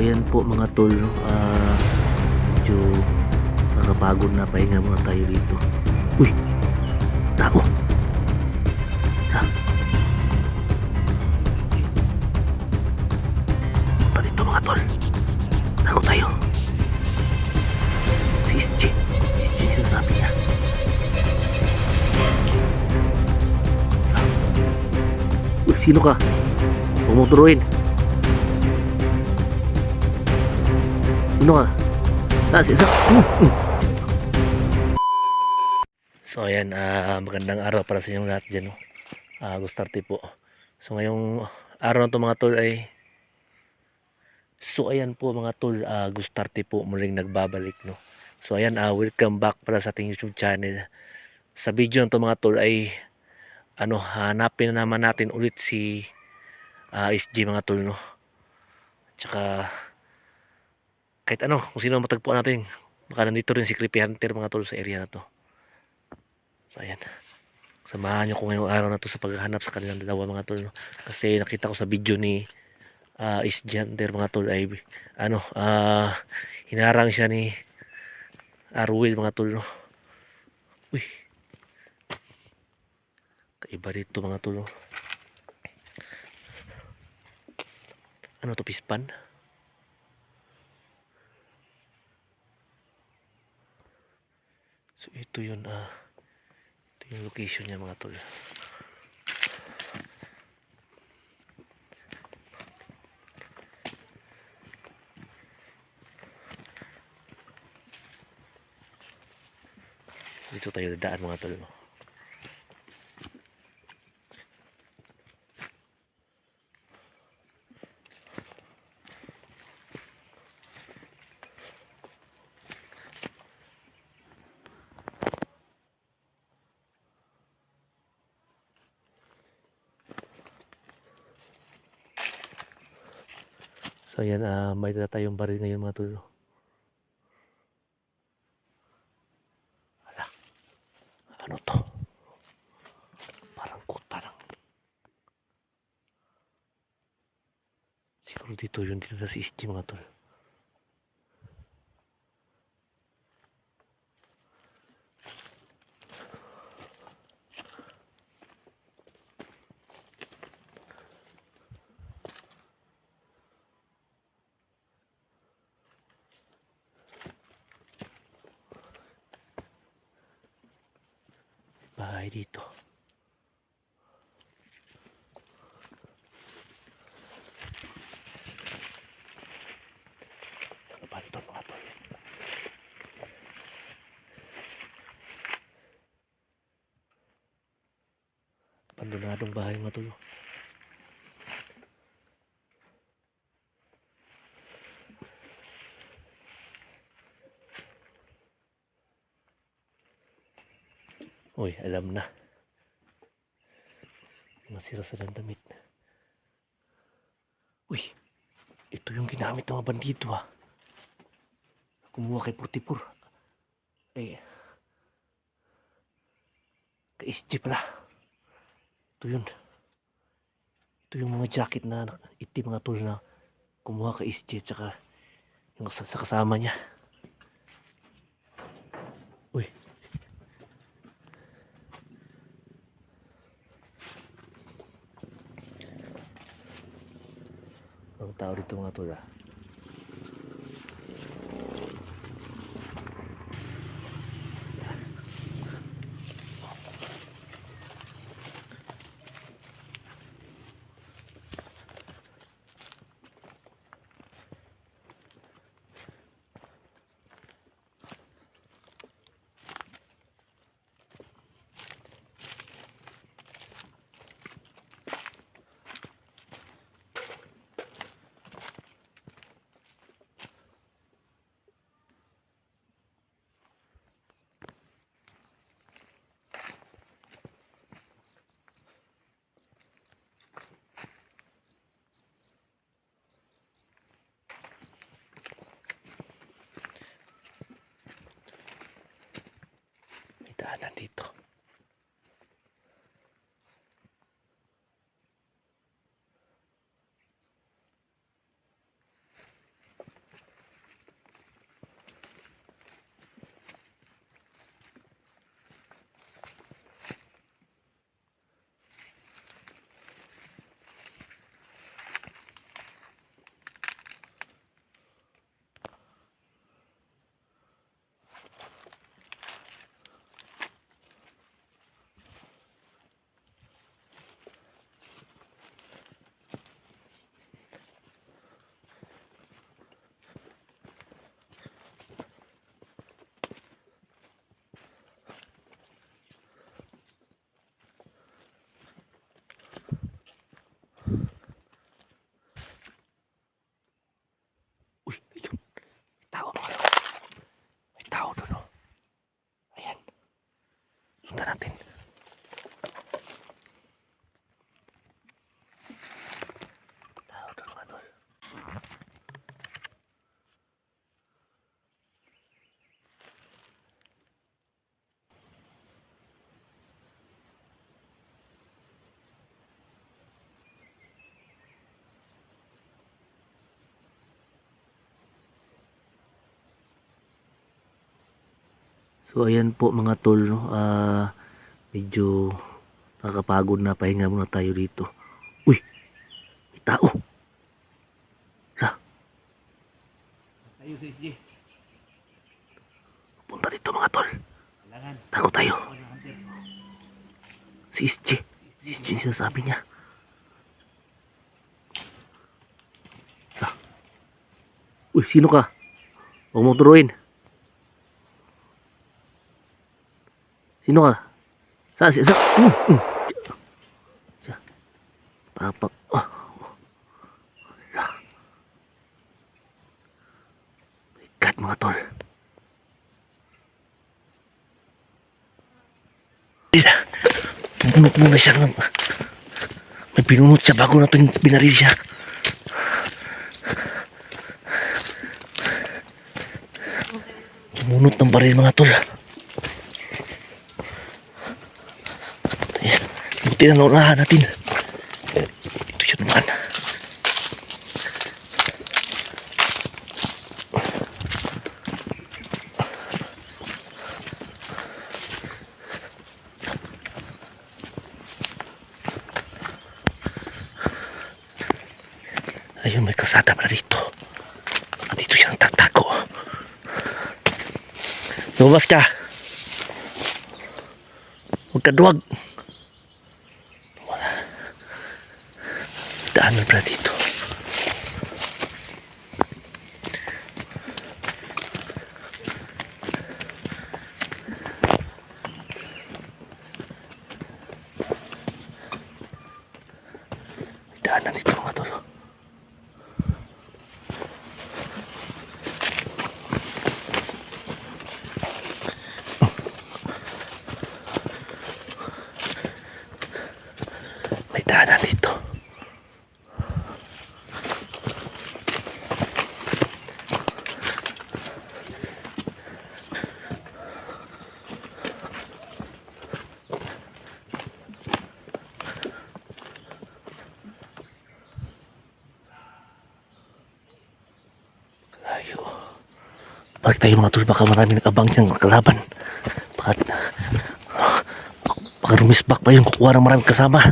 yan po mga tol, no? Medyo nakapagod na, pahinga muna tayo dito. Uy! Tako! Ha? Punta dito mga tol. Tako tayo. Si SG. SG sinasabi niya. Uy, sino ka? Pumuturuin. Sino ka? So ayan, magandang araw para sa inyong lahat dyan, no? Gustarte po. So ngayong araw na to mga tol ay, so ayan po mga tol, Gustarte po muling nagbabalik, no? So ayan, welcome back para sa ating YouTube channel. Sa video na to mga tol ay hanapin na naman natin ulit si SG mga tol, no? Tsaka kahit kung sino matagpuan natin, baka nandito rin si Creepy Hunter mga tol sa area na to. So ayan, samahan nyo ko ngayong araw na to sa paghahanap sa kanilang dalawa mga tol, no? Kasi nakita ko sa video ni SG Hunter mga tol ay hinarang siya ni Arwil mga tol, no? Uy, kaiba dito mga tol, no? Ano to, pispan? So ito yun, ito yung location niya mga tol. Dito tayo dadaan mga tol, no? So ayan, may dala tayong baril ngayon mga tol. Ala, ano to? Parang kuta lang. Siguro dito yun, dito na si SG mga tol. Bahay dito. Sa kabanto mga tol. Abandonadong bahay mga tol. Uy, alam na. Nasira sa damit. Uy, ito yung ginamit ng mga bandido Kumuha kay 44. Eh, kay SG pala. Ito yun. Ito yung mga jacket na itim mga tol na kumuha kay SG tsaka yung sa kasama niya. Uy. Ang tao dito mga tol daanan dito. So ayan po mga tol, no? Medyo nakakapagod na, pahinga muna tayo dito. Uy, may tao. Hala, Tayo sa SG. punta dito mga tol. Kailangan. Tago tayo. Ako na hunter. Si SJ. Si SJ sinasabi niya. Hala. Uy, sino ka? Huwag mong turuin. Sino ka? Sa. Tapak. Ah. Hala. My God, mga tol. Pumunot muna siya ng... May pinunot siya bago natin binaril siya. Pumunot ng baril mga tol. Ayan. Buti na naunahan natin. Ito siya naman. Ayun, may kasada pala dito. Dito siya nagtatago. Lumabas ka. Huwag ka duwag. Wala. Daan pala dito. Daan na dito mga tolo. May daanan dito. Layo. Balik tayo mga tol, baka marami nag-abang siyang kalaban. Baka rumisbak pa yung kukuha ng maraming kasama.